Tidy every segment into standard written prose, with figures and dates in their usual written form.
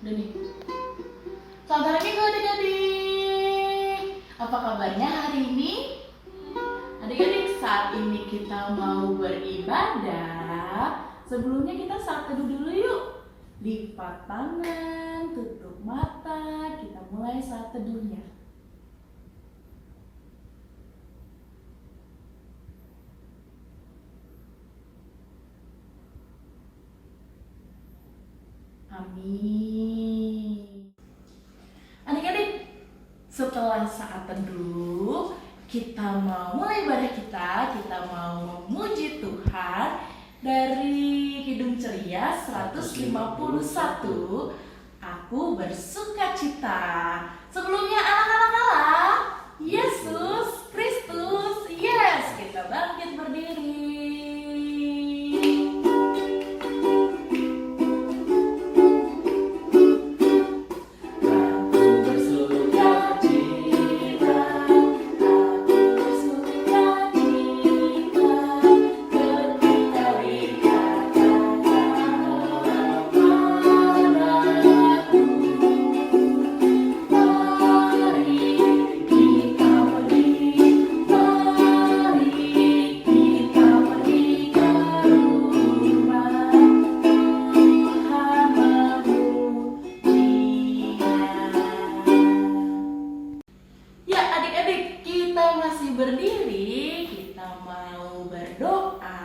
Udah nih. Selamat hari Minggu adik-adik. Apa kabarnya hari ini? Adik-adik, saat ini kita mau beribadah. Sebelumnya kita saat teduh dulu yuk. Lipat tangan, tutup mata. Kita mulai saat teduhnya. Amin. Adik-adik, setelah saat teduh, kita mau mulai ibadah kita mau memuji Tuhan dari Kidung Ceria 151. Aku bersuka cita. Sebelumnya anak-anak Yesus Kristus. Yes, kita bangkit berdiri. Berdiri, kita mau berdoa.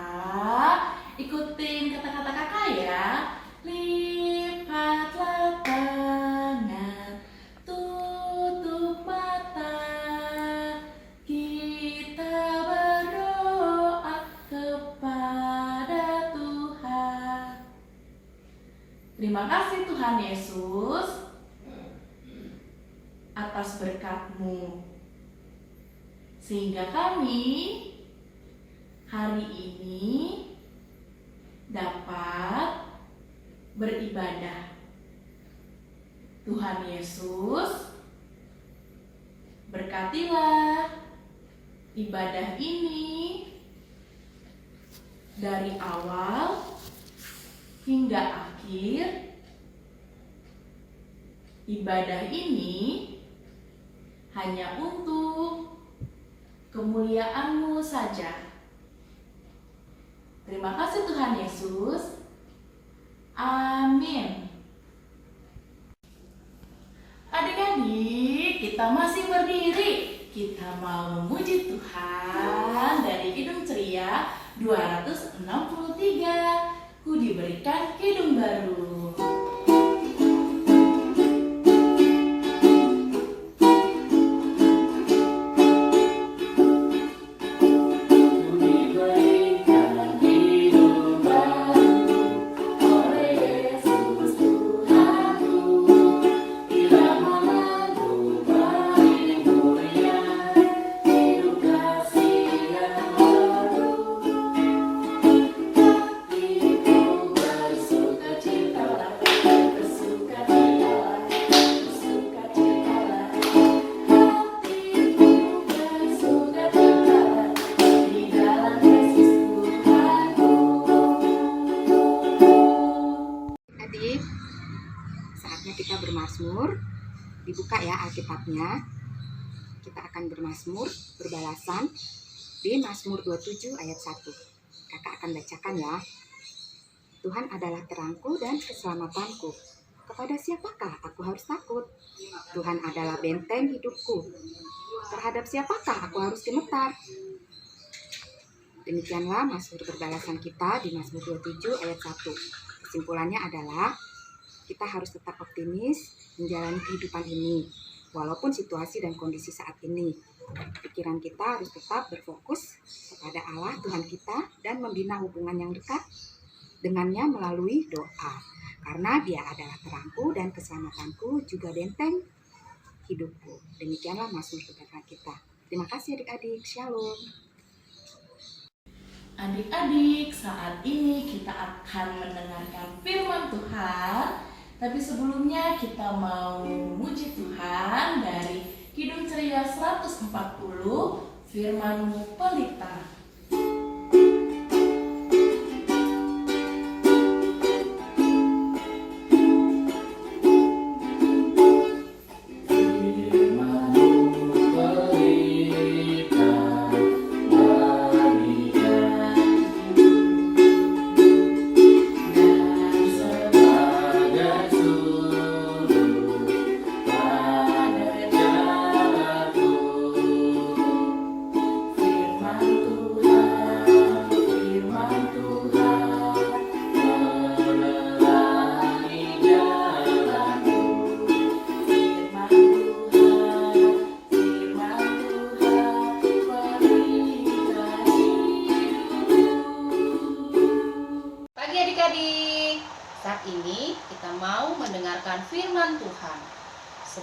Ikutin kata-kata kakak ya. Lipatlah tangan, tutup mata. Kita berdoa kepada Tuhan. Terima kasih Tuhan Yesus atas berkat-Mu, sehingga kami hari ini dapat beribadah. Tuhan Yesus, berkatilah ibadah ini dari awal hingga akhir. Ibadah ini hanya untuk kemuliaan-Mu saja. Terima kasih Tuhan Yesus. Amin. Adik-adik, kita masih berdiri. Kita mau memuji Tuhan dari Kidung Ceria 263. Ku diberikan kidung baru. Kita bermazmur, dibuka ya Alkitabnya. Kita akan bermazmur, berbalasan di Mazmur 27 ayat 1. Kakak akan bacakan ya. Tuhan adalah terangku dan keselamatanku. Kepada siapakah aku harus takut? Tuhan adalah benteng hidupku. Terhadap siapakah aku harus gemetar? Demikianlah Mazmur berbalasan kita di Mazmur 27 ayat 1. Kesimpulannya adalah kita harus tetap optimis menjalani kehidupan ini, walaupun situasi dan kondisi saat ini. Pikiran kita harus tetap berfokus kepada Allah Tuhan kita dan membina hubungan yang dekat dengannya melalui doa. Karena Dia adalah terangku dan keselamatanku, juga benteng hidupku. Demikianlah Mazmur berbalasan kita. Terima kasih adik-adik. Shalom. Adik-adik, saat ini kita akan mendengarkan firman Tuhan. Tapi sebelumnya kita mau memuji Tuhan dari Kidung Ceria 140, Firman-Mu pelita.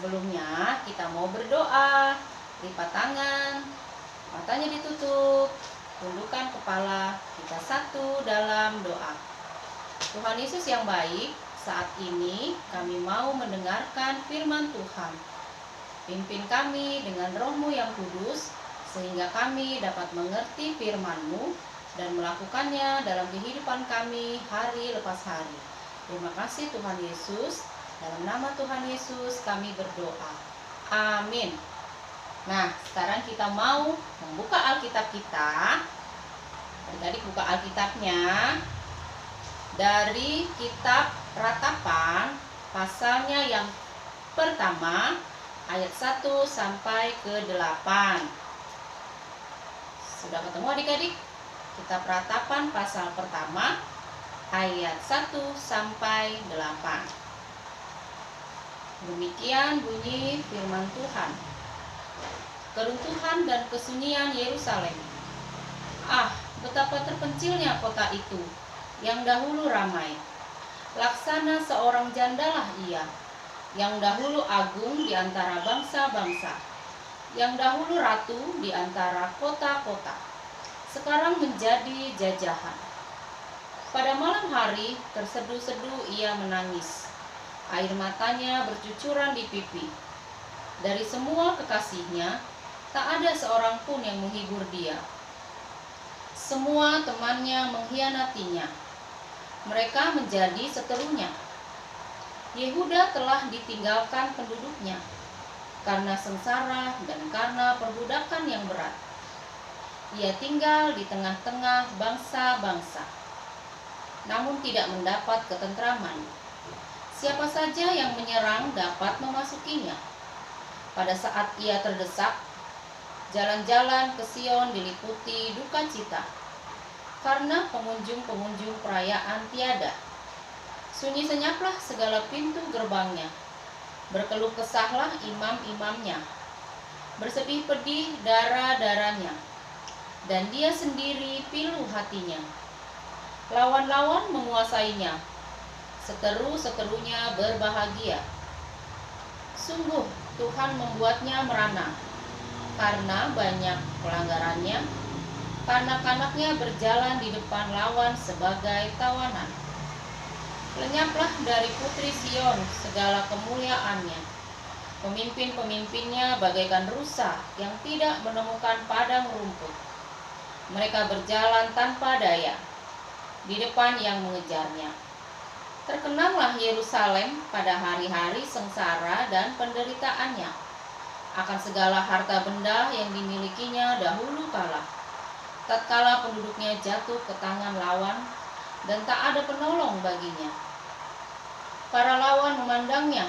sebelumnya kita mau berdoa. Lipat tangan, matanya ditutup, tundukkan kepala, kita satu dalam doa. Tuhan Yesus yang baik, saat ini kami mau mendengarkan firman Tuhan. Pimpin kami dengan Roh-Mu yang kudus, sehingga kami dapat mengerti firman-Mu dan melakukannya dalam kehidupan kami hari lepas hari. Terima kasih Tuhan Yesus, dalam nama Tuhan Yesus kami berdoa. Amin. Nah, sekarang kita mau membuka Alkitab kita. Adik-adik buka Alkitabnya dari kitab Ratapan, pasalnya yang pertama, ayat 1 sampai ke 8. Sudah ketemu adik-adik? Kitab Ratapan pasal pertama, ayat 1 sampai 8. Demikian bunyi firman Tuhan. Keruntuhan dan kesunyian Yerusalem. Ah, betapa terpencilnya kota itu, yang dahulu ramai. Laksana seorang jandalah ia, yang dahulu agung di antara bangsa-bangsa, yang dahulu ratu di antara kota-kota, sekarang menjadi jajahan. Pada malam hari terseduh-seduh ia menangis, air matanya bercucuran di pipi. Dari semua kekasihnya, tak ada seorang pun yang menghibur dia. Semua temannya mengkhianatinya. Mereka menjadi seterunya. Yehuda telah ditinggalkan penduduknya karena sengsara dan karena perbudakan yang berat. Ia tinggal di tengah-tengah bangsa-bangsa, namun tidak mendapat ketentraman. Siapa saja yang menyerang dapat memasukinya. Pada saat ia terdesak, jalan-jalan ke Sion diliputi duka cita, karena pengunjung-pengunjung perayaan tiada. Sunyi senyaplah segala pintu gerbangnya, berkeluh kesahlah imam-imamnya, bersedih pedih darah-darahnya, dan dia sendiri pilu hatinya. Lawan-lawan menguasainya, seteru-seterunya berbahagia. Sungguh Tuhan membuatnya merana, karena banyak pelanggarannya. Kanak-kanaknya berjalan di depan lawan sebagai tawanan. Lenyaplah dari putri Sion segala kemuliaannya. Pemimpin-pemimpinnya bagaikan rusa yang tidak menemukan padang rumput. Mereka berjalan tanpa daya di depan yang mengejarnya. Terkenanglah Yerusalem pada hari-hari sengsara dan penderitaannya, akan segala harta benda yang dimilikinya dahulu kala, tatkala penduduknya jatuh ke tangan lawan dan tak ada penolong baginya. Para lawan memandangnya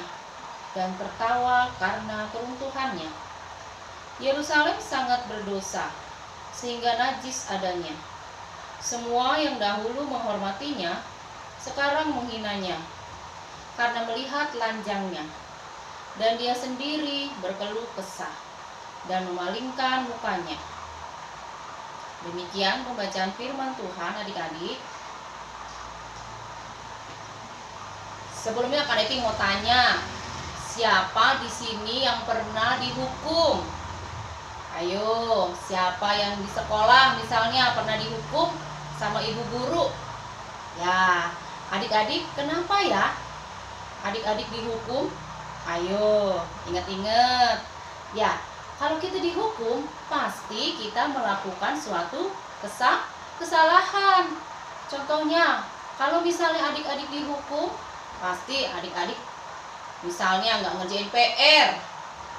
dan tertawa karena keruntuhannya. Yerusalem sangat berdosa, sehingga najis adanya. Semua yang dahulu menghormatinya, sekarang menghinanya, karena melihat lanjangnya. Dan dia sendiri berkeluh kesah dan memalingkan mukanya. Demikian pembacaan firman Tuhan adik-adik. Sebelumnya Kak Devi mau tanya, siapa di sini yang pernah dihukum? Ayo, siapa yang di sekolah misalnya pernah dihukum sama ibu guru? Ya, adik-adik kenapa ya adik-adik dihukum? Ayo, ingat-ingat. Ya, kalau kita dihukum, pasti kita melakukan suatu kesalahan. Contohnya, kalau misalnya adik-adik dihukum, pasti adik-adik misalnya nggak ngerjain PR,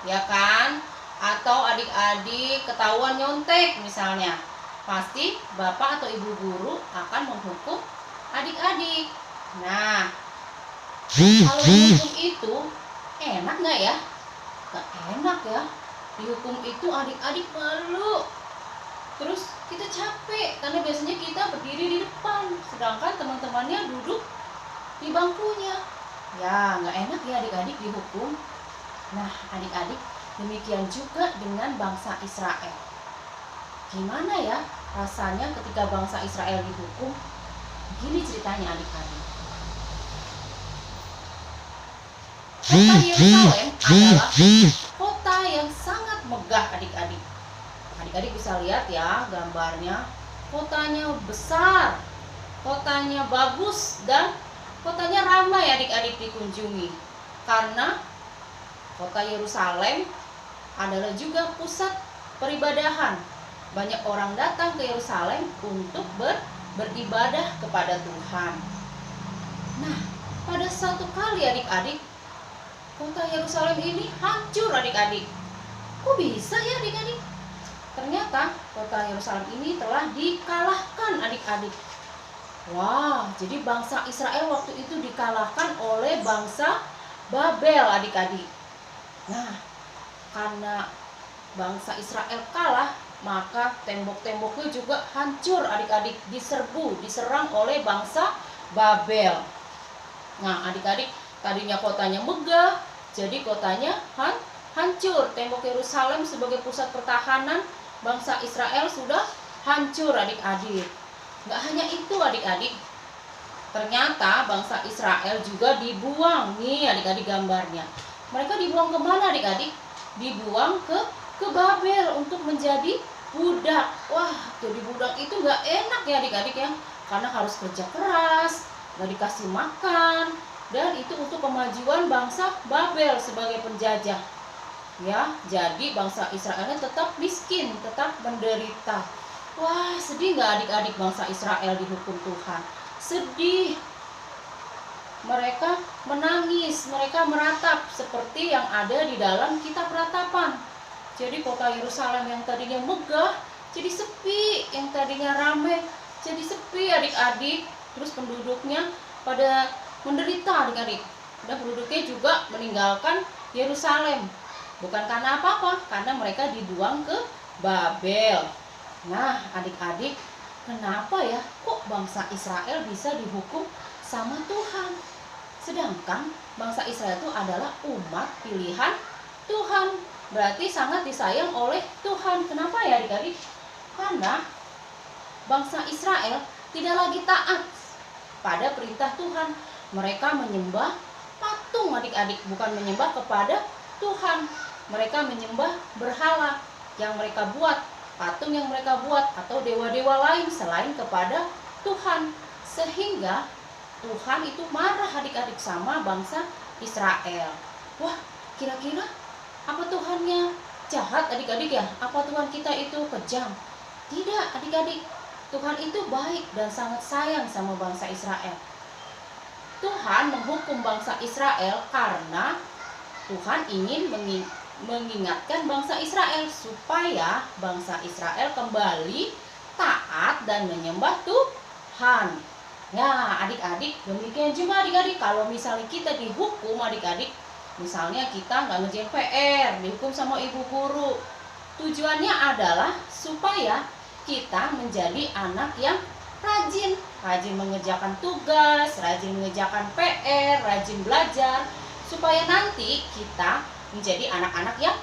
ya kan? Atau adik-adik ketahuan nyontek misalnya. Pasti bapak atau ibu guru akan menghukum adik-adik. Nah, kalau dihukum itu enak nggak ya? Nggak enak ya. Dihukum itu adik-adik malu. Terus kita capek karena biasanya kita berdiri di depan, sedangkan teman-temannya duduk di bangkunya. Ya, nggak enak ya adik-adik dihukum. Nah, adik-adik, demikian juga dengan bangsa Israel. Gimana ya rasanya ketika bangsa Israel dihukum? Begini ceritanya adik-adik. kota Yerusalem adalah kota yang sangat megah adik-adik. Adik-adik bisa lihat ya gambarnya. Kotanya besar, kotanya bagus, dan kotanya ramai adik-adik dikunjungi. Karena kota Yerusalem adalah juga pusat peribadahan. Banyak orang datang ke Yerusalem untuk beribadah kepada Tuhan. Nah, pada satu kali adik-adik, kota Yerusalem ini hancur adik-adik. Kok bisa ya adik-adik? Ternyata kota Yerusalem ini telah dikalahkan adik-adik. Wah, jadi bangsa Israel waktu itu dikalahkan oleh bangsa Babel adik-adik. Nah, karena bangsa Israel kalah, maka tembok-temboknya juga hancur adik-adik, diserang oleh bangsa Babel. Nah, adik-adik, tadinya kotanya megah, jadi kotanya hancur. Tembok Yerusalem sebagai pusat pertahanan bangsa Israel sudah hancur adik-adik. Nggak hanya itu adik-adik, ternyata bangsa Israel juga dibuang. Nih adik-adik gambarnya. Mereka dibuang kemana adik-adik? Dibuang ke Babel untuk menjadi budak. Wah, jadi budak itu nggak enak ya adik-adik ya, karena harus kerja keras, nggak dikasih makan, dan itu untuk kemajuan bangsa Babel sebagai penjajah. Ya, jadi bangsa Israelnya tetap miskin, tetap menderita. Wah, sedih nggak adik-adik bangsa Israel dihukum Tuhan? Sedih. Mereka menangis, mereka meratap seperti yang ada di dalam kitab Ratapan. Jadi kota Yerusalem yang tadinya megah jadi sepi, yang tadinya ramai jadi sepi adik-adik. Terus penduduknya pada menderita adik-adik. Dan penduduknya juga meninggalkan Yerusalem. Bukan karena apa-apa, karena mereka dibuang ke Babel. Nah, adik-adik, kenapa ya kok bangsa Israel bisa dihukum sama Tuhan? Sedangkan bangsa Israel itu adalah umat pilihan Tuhan. Berarti sangat disayang oleh Tuhan. Kenapa ya adik-adik? Karena bangsa Israel tidak lagi taat pada perintah Tuhan. Mereka menyembah patung adik-adik, bukan menyembah kepada Tuhan. Mereka menyembah berhala yang mereka buat, patung yang mereka buat, atau dewa-dewa lain selain kepada Tuhan. Sehingga Tuhan itu marah adik-adik sama bangsa Israel. Wah, kira-kira apa Tuhannya jahat adik-adik ya? Apa Tuhan kita itu kejam? Tidak adik-adik, Tuhan itu baik dan sangat sayang sama bangsa Israel. Tuhan menghukum bangsa Israel karena Tuhan ingin mengingatkan bangsa Israel supaya bangsa Israel kembali taat dan menyembah Tuhan. Ya adik-adik, demikian juga adik-adik, kalau misalnya kita dihukum adik-adik, misalnya kita nggak ngerjain PR, dihukum sama ibu guru, tujuannya adalah supaya kita menjadi anak yang rajin mengerjakan tugas, rajin mengerjakan PR, rajin belajar, supaya nanti kita menjadi anak-anak yang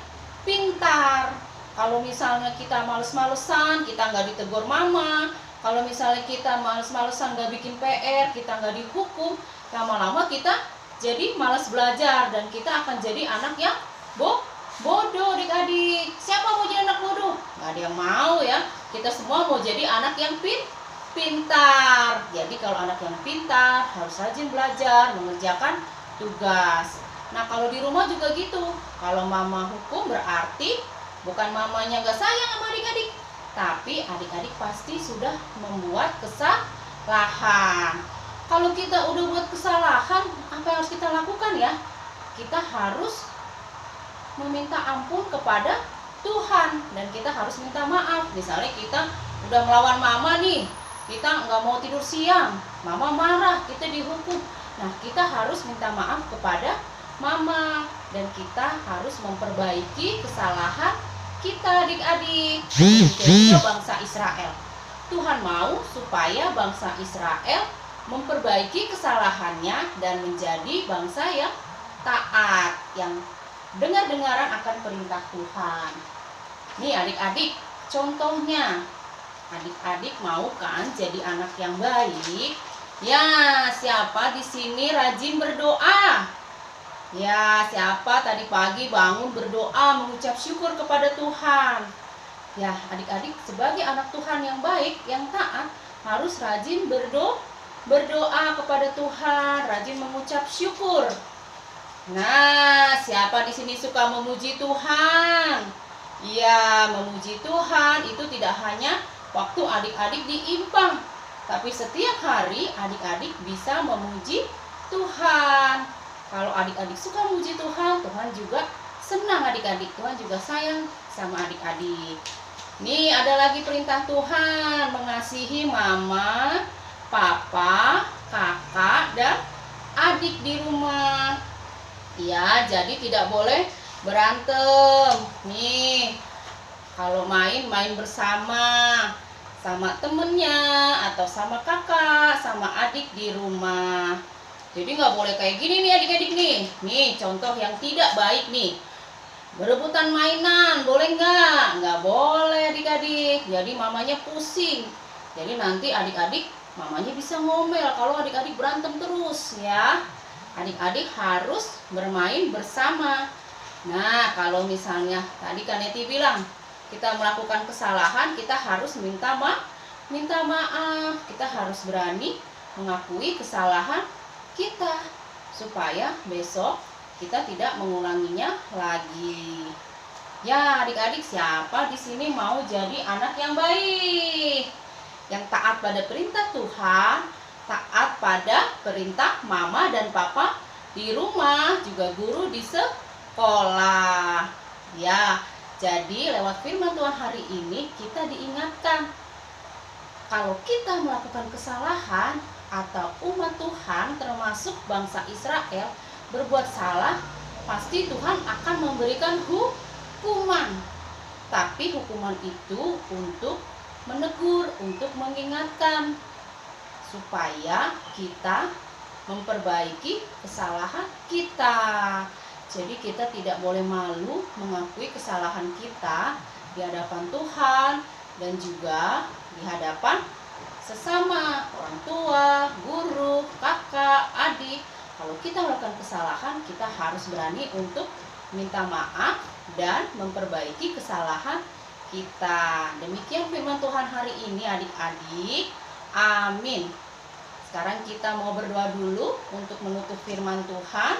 pintar. Kalau misalnya kita males-malesan, kita nggak ditegur mama. Kalau misalnya kita males-malesan nggak bikin PR, kita nggak dihukum, lama-lama kita jadi malas belajar dan kita akan jadi anak yang bodoh adik-adik. Siapa mau jadi anak bodoh? Nggak ada yang mau ya. Kita semua mau jadi anak yang pintar. Jadi kalau anak yang pintar harus rajin belajar, mengerjakan tugas. Nah kalau di rumah juga gitu. Kalau mama hukum berarti bukan mamanya nggak sayang sama adik-adik, tapi adik-adik pasti sudah membuat kesalahan. Kalau kita udah buat kesalahan, apa yang harus kita lakukan ya? Kita harus meminta ampun kepada Tuhan dan kita harus minta maaf. Misalnya kita udah melawan mama nih, kita nggak mau tidur siang, mama marah, kita dihukum. Nah kita harus minta maaf kepada mama dan kita harus memperbaiki kesalahan kita adik-adik. Jadi bangsa Israel, Tuhan mau supaya bangsa Israel memperbaiki kesalahannya dan menjadi bangsa yang taat, yang dengar-dengaran akan perintah Tuhan. Nih adik-adik, contohnya adik-adik mau kan jadi anak yang baik? Ya, siapa di sini rajin berdoa? Ya, siapa tadi pagi bangun berdoa mengucap syukur kepada Tuhan? Ya, adik-adik sebagai anak Tuhan yang baik, yang taat, harus rajin berdoa kepada Tuhan, rajin mengucap syukur. Nah, siapa di sini suka memuji Tuhan? Ya, memuji Tuhan itu tidak hanya waktu adik-adik diimpang, tapi setiap hari adik-adik bisa memuji Tuhan. Kalau adik-adik suka memuji Tuhan, Tuhan juga senang adik-adik. Tuhan juga sayang sama adik-adik. Nih ada lagi perintah Tuhan, mengasihi mama, papa, kakak, dan adik di rumah. Ya, jadi tidak boleh berantem. Nih, kalau main bersama sama temennya atau sama kakak, sama adik di rumah. Jadi nggak boleh kayak gini nih adik-adik nih. Nih contoh yang tidak baik nih. Berebutan mainan, boleh nggak? Nggak boleh adik-adik. Jadi mamanya pusing. Jadi nanti adik-adik mamanya bisa ngomel kalau adik-adik berantem terus ya. Adik-adik harus bermain bersama. Nah kalau misalnya tadi kan Neti bilang kita melakukan kesalahan, kita harus minta maaf. Kita harus berani mengakui kesalahan kita supaya besok kita tidak mengulanginya lagi. Ya, adik-adik siapa di sini mau jadi anak yang baik? Yang taat pada perintah Tuhan, taat pada perintah mama dan papa di rumah, juga guru di sekolah. Ya, jadi lewat firman Tuhan hari ini kita diingatkan kalau kita melakukan kesalahan atau umat Tuhan termasuk bangsa Israel berbuat salah, pasti Tuhan akan memberikan hukuman. Tapi hukuman itu untuk menegur, untuk mengingatkan supaya kita memperbaiki kesalahan kita. Jadi kita tidak boleh malu mengakui kesalahan kita di hadapan Tuhan dan juga di hadapan sesama orang tua, guru, kakak, adik. Kalau kita melakukan kesalahan, kita harus berani untuk minta maaf dan memperbaiki kesalahan kita. Demikian firman Tuhan hari ini adik-adik. Amin. Sekarang kita mau berdoa dulu untuk menutup firman Tuhan.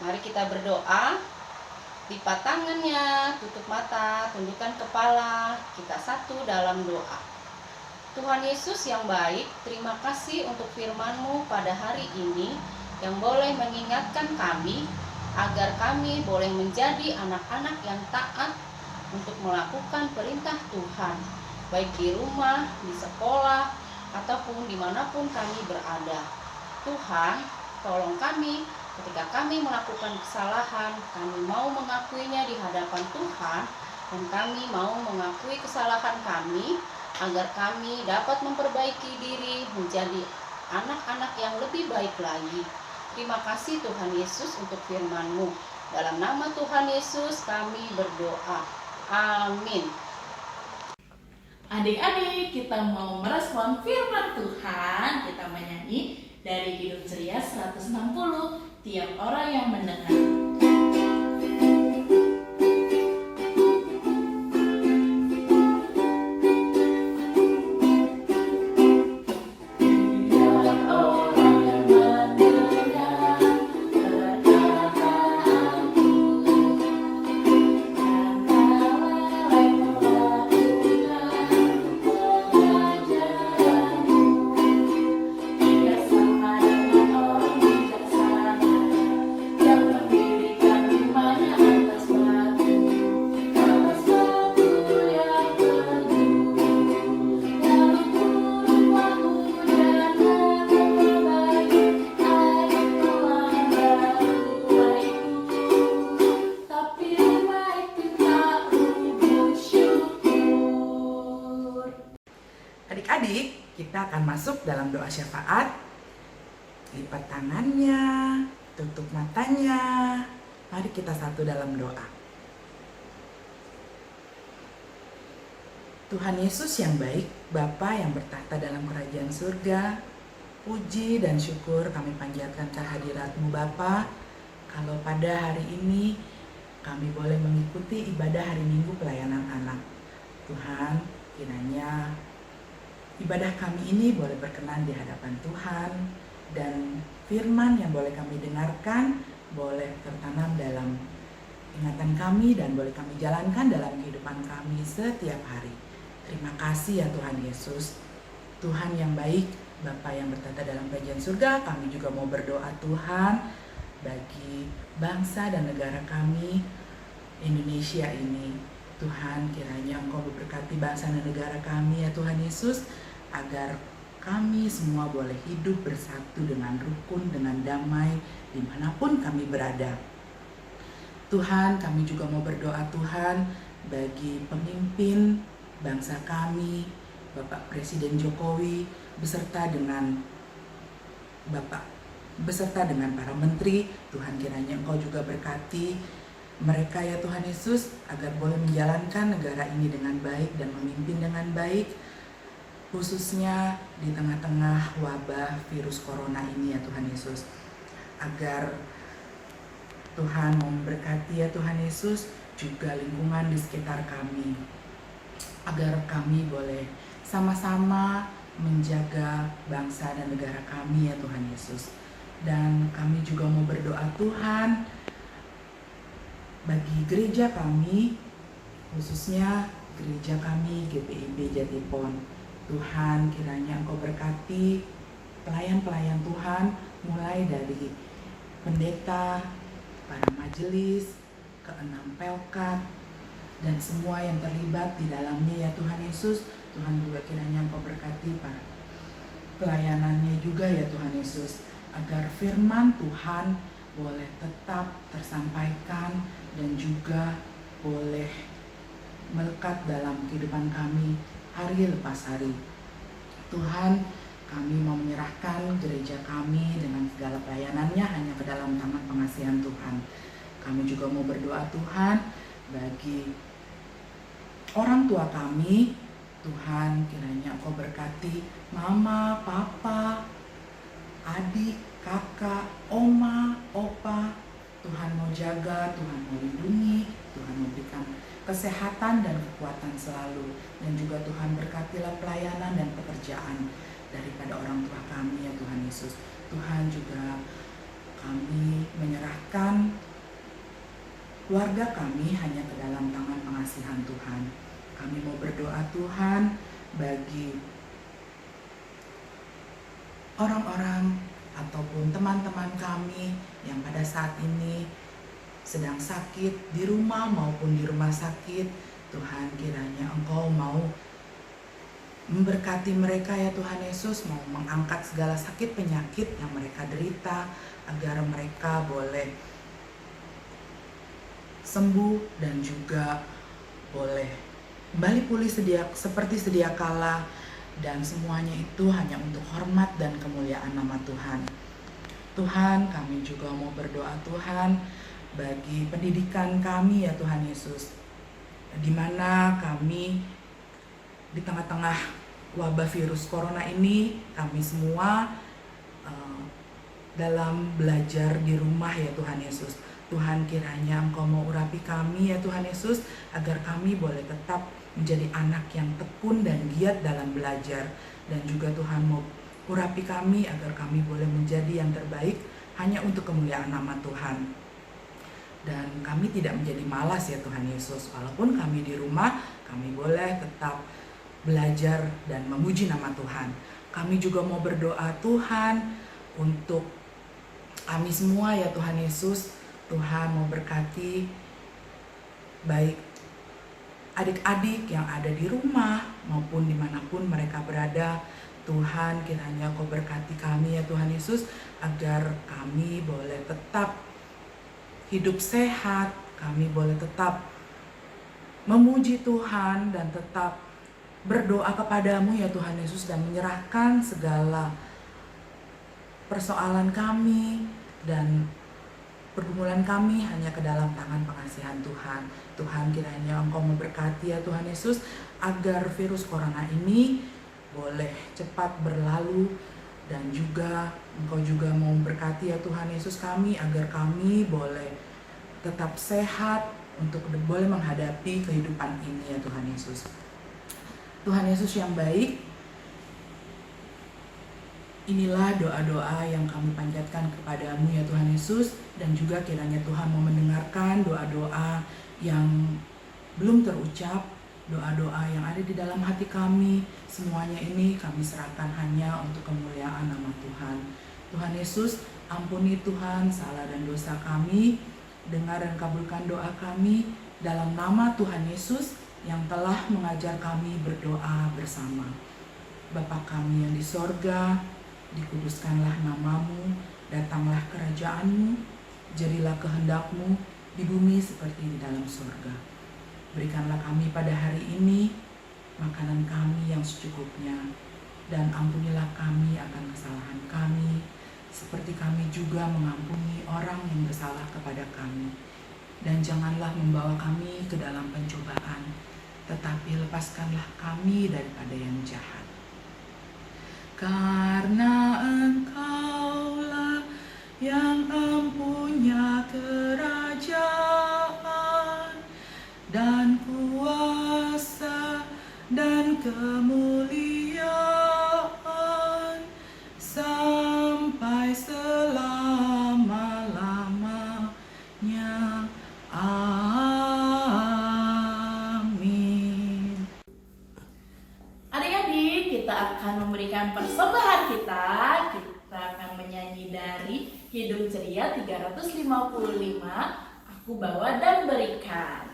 Mari kita berdoa. Lipat tangannya, tutup mata, tundukkan kepala. Kita satu dalam doa. Tuhan Yesus yang baik, terima kasih untuk firman-Mu pada hari ini yang boleh mengingatkan kami agar kami boleh menjadi anak-anak yang taat untuk melakukan perintah Tuhan, baik di rumah, di sekolah, ataupun dimanapun kami berada. Tuhan, tolong kami ketika kami melakukan kesalahan, kami mau mengakuinya di hadapan Tuhan, dan kami mau mengakui kesalahan kami, agar kami dapat memperbaiki diri menjadi anak-anak yang lebih baik lagi. Terima kasih Tuhan Yesus untuk firman-Mu. Dalam nama Tuhan Yesus kami berdoa. Amin. Adik-adik, kita mau merespon firman Tuhan. Kita menyanyi dari Hidup Ceria 160, tiap orang yang mendengar. Adik-adik, kita akan masuk dalam doa syafaat. Lipat tangannya, tutup matanya. Mari kita satu dalam doa. Tuhan Yesus yang baik, Bapa yang bertahta dalam kerajaan surga, puji dan syukur kami panjatkan kehadirat-Mu Bapa. kalau pada hari ini kami boleh mengikuti ibadah hari Minggu pelayanan anak. Tuhan, kiranya ibadah kami ini boleh berkenan di hadapan Tuhan, dan firman yang boleh kami dengarkan boleh tertanam dalam ingatan kami dan boleh kami jalankan dalam kehidupan kami setiap hari. Terima kasih ya Tuhan Yesus, Tuhan yang baik, Bapa yang bertata dalam kerajaan surga. Kami juga mau berdoa Tuhan bagi bangsa dan negara kami, Indonesia ini. Tuhan, kiranya Engkau memberkati bangsa dan negara kami ya Tuhan Yesus, agar kami semua boleh hidup bersatu dengan rukun, dengan damai, dimanapun kami berada. Tuhan, kami juga mau berdoa Tuhan bagi pemimpin bangsa kami, Bapak Presiden Jokowi, beserta dengan para menteri. Tuhan, kiranya Engkau juga berkati mereka ya Tuhan Yesus, agar boleh menjalankan negara ini dengan baik dan memimpin dengan baik, khususnya di tengah-tengah wabah virus corona ini ya Tuhan Yesus. Agar Tuhan memberkati ya Tuhan Yesus juga lingkungan di sekitar kami, agar kami boleh sama-sama menjaga bangsa dan negara kami ya Tuhan Yesus. Dan kami juga mau berdoa Tuhan bagi gereja kami, khususnya gereja kami GPIB Jatipon. Tuhan, kiranya Engkau berkati pelayan-pelayan Tuhan, mulai dari pendeta, para majelis, keenam pelkat, dan semua yang terlibat di dalamnya ya Tuhan Yesus. Tuhan juga kiranya Engkau berkati para pelayanannya juga ya Tuhan Yesus, agar firman Tuhan boleh tetap tersampaikan dan juga boleh melekat dalam kehidupan kami hari lepas hari. Tuhan, kami mau menyerahkan gereja kami dengan segala pelayanannya hanya ke dalam tangan pengasihan Tuhan. Kami juga mau berdoa Tuhan bagi orang tua kami. Tuhan, kiranya Engkau berkati mama, papa, adik, kakak, oma, opa. Tuhan mau jaga, Tuhan mau lindungi, Tuhan mau berikan kesehatan dan kekuatan selalu. Dan juga Tuhan berkatilah pelayanan dan pekerjaan daripada orang tua kami ya Tuhan Yesus. Tuhan, juga kami menyerahkan keluarga kami hanya ke dalam tangan pengasihan Tuhan. Kami mau berdoa Tuhan bagi orang-orang ataupun teman-teman kami yang pada saat ini sedang sakit di rumah maupun di rumah sakit. Tuhan, kiranya Engkau mau memberkati mereka ya Tuhan Yesus, mau mengangkat segala sakit penyakit yang mereka derita, agar mereka boleh sembuh dan juga boleh kembali pulih seperti sedia kala, dan semuanya itu hanya untuk hormat dan kemuliaan nama Tuhan. Tuhan, kami juga mau berdoa Tuhan bagi pendidikan kami ya Tuhan Yesus, di mana kami di tengah-tengah wabah virus corona ini, kami semua dalam belajar di rumah ya Tuhan Yesus. Tuhan, kiranya Engkau mau urapi kami ya Tuhan Yesus, agar kami boleh tetap menjadi anak yang tekun dan giat dalam belajar. Dan juga Tuhan mau urapi kami agar kami boleh menjadi yang terbaik hanya untuk kemuliaan nama Tuhan. Dan kami tidak menjadi malas ya Tuhan Yesus, walaupun kami di rumah, kami boleh tetap belajar dan memuji nama Tuhan. Kami juga mau berdoa Tuhan untuk kami semua ya Tuhan Yesus. Tuhan mau berkati baik adik-adik yang ada di rumah maupun dimanapun mereka berada. Tuhan, kiranya Kau berkati kami ya Tuhan Yesus, agar kami boleh tetap hidup sehat, kami boleh tetap memuji Tuhan dan tetap berdoa kepadamu ya Tuhan Yesus, dan menyerahkan segala persoalan kami dan pergumulan kami hanya ke dalam tangan pengasihan Tuhan. Tuhan, kiranya Engkau memberkati ya Tuhan Yesus, agar virus corona ini boleh cepat berlalu Dan juga Engkau juga mau berkati ya Tuhan Yesus kami, agar kami boleh tetap sehat untuk boleh menghadapi kehidupan ini ya Tuhan Yesus. Tuhan Yesus yang baik, inilah doa-doa yang kami panjatkan kepadamu ya Tuhan Yesus, dan juga kiranya Tuhan mau mendengarkan doa-doa yang belum terucap, doa-doa yang ada di dalam hati kami. Semuanya ini kami serahkan hanya untuk kemuliaan nama Tuhan. Tuhan Yesus, ampuni Tuhan salah dan dosa kami, dengar dan kabulkan doa kami dalam nama Tuhan Yesus yang telah mengajar kami berdoa bersama. Bapa kami yang di sorga, dikuduskanlah namamu, datanglah kerajaanmu, jadilah kehendakmu di bumi seperti di dalam sorga. Berikanlah kami pada hari ini makanan kami yang secukupnya, dan ampunilah kami akan kesalahan kami, seperti kami juga mengampuni orang yang bersalah kepada kami. Dan janganlah membawa kami ke dalam pencobaan, tetapi lepaskanlah kami daripada yang jahat. Karena Engkaulah yang empunya kerajaan dan kuasa dan kemuliaan sampai selama-lamanya. Amin. Adik-adik, kita akan memberikan persembahan kita. Kita akan menyanyi dari Hidup Ceria 355, Aku Bawa dan Berikan.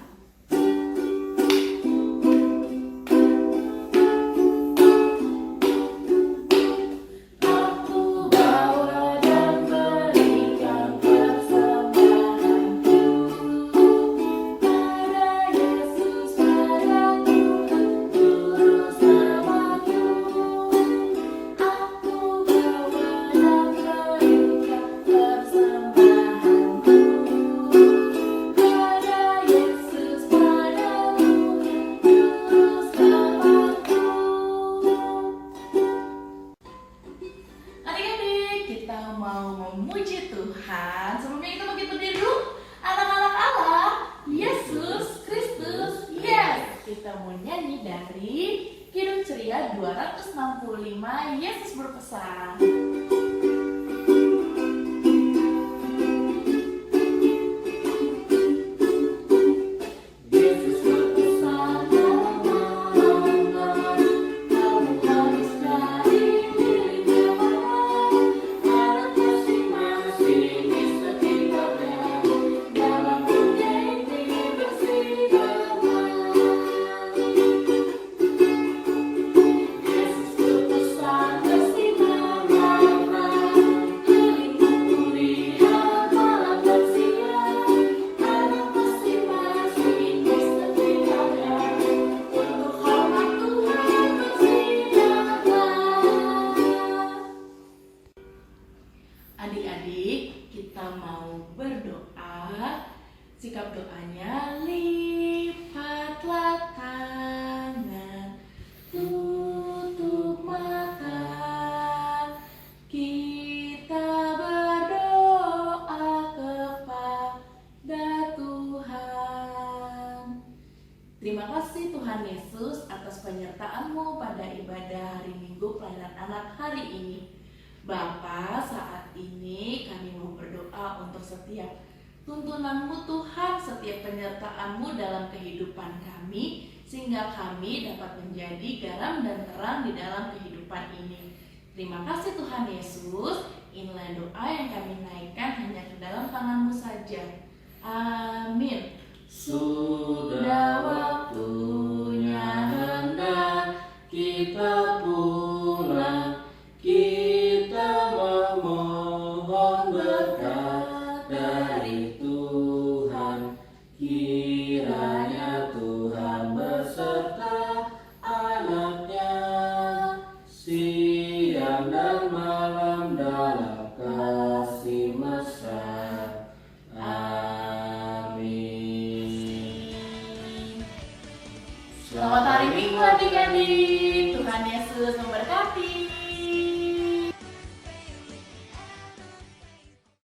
Memuji Tuhan. Sebelumnya kita bagi berdiri dulu. Anak-anak Allah, Yesus Kristus, yes. Kita mau nyanyi dari Hidup Ceria 265, Yesus berpesan. Adik-adik, kita mau berdoa. Sikap doanya, lipatlah tangan, tutup mata. Kita berdoa kepada Tuhan. Terima kasih Tuhan Yesus atas penyertaan-Mu pada ibadah hari Minggu pelayanan anak hari ini. Bapa, saat ini kami mau berdoa untuk setiap tuntunan-Mu Tuhan, setiap penyertaan-Mu dalam kehidupan kami, sehingga kami dapat menjadi garam dan terang di dalam kehidupan ini. Terima kasih Tuhan Yesus. Inilah doa yang kami naikkan hanya ke dalam tangan-Mu saja. Amin. Sudah waktunya hendak kita pulang, kita memohon berkat dari Tuhan. Kiranya Tuhan beserta anak-Nya siang dan malam dalam kasih mesra. Amin. Selamat hari Minggu adik-adik. Tuhan Yesus memberkati.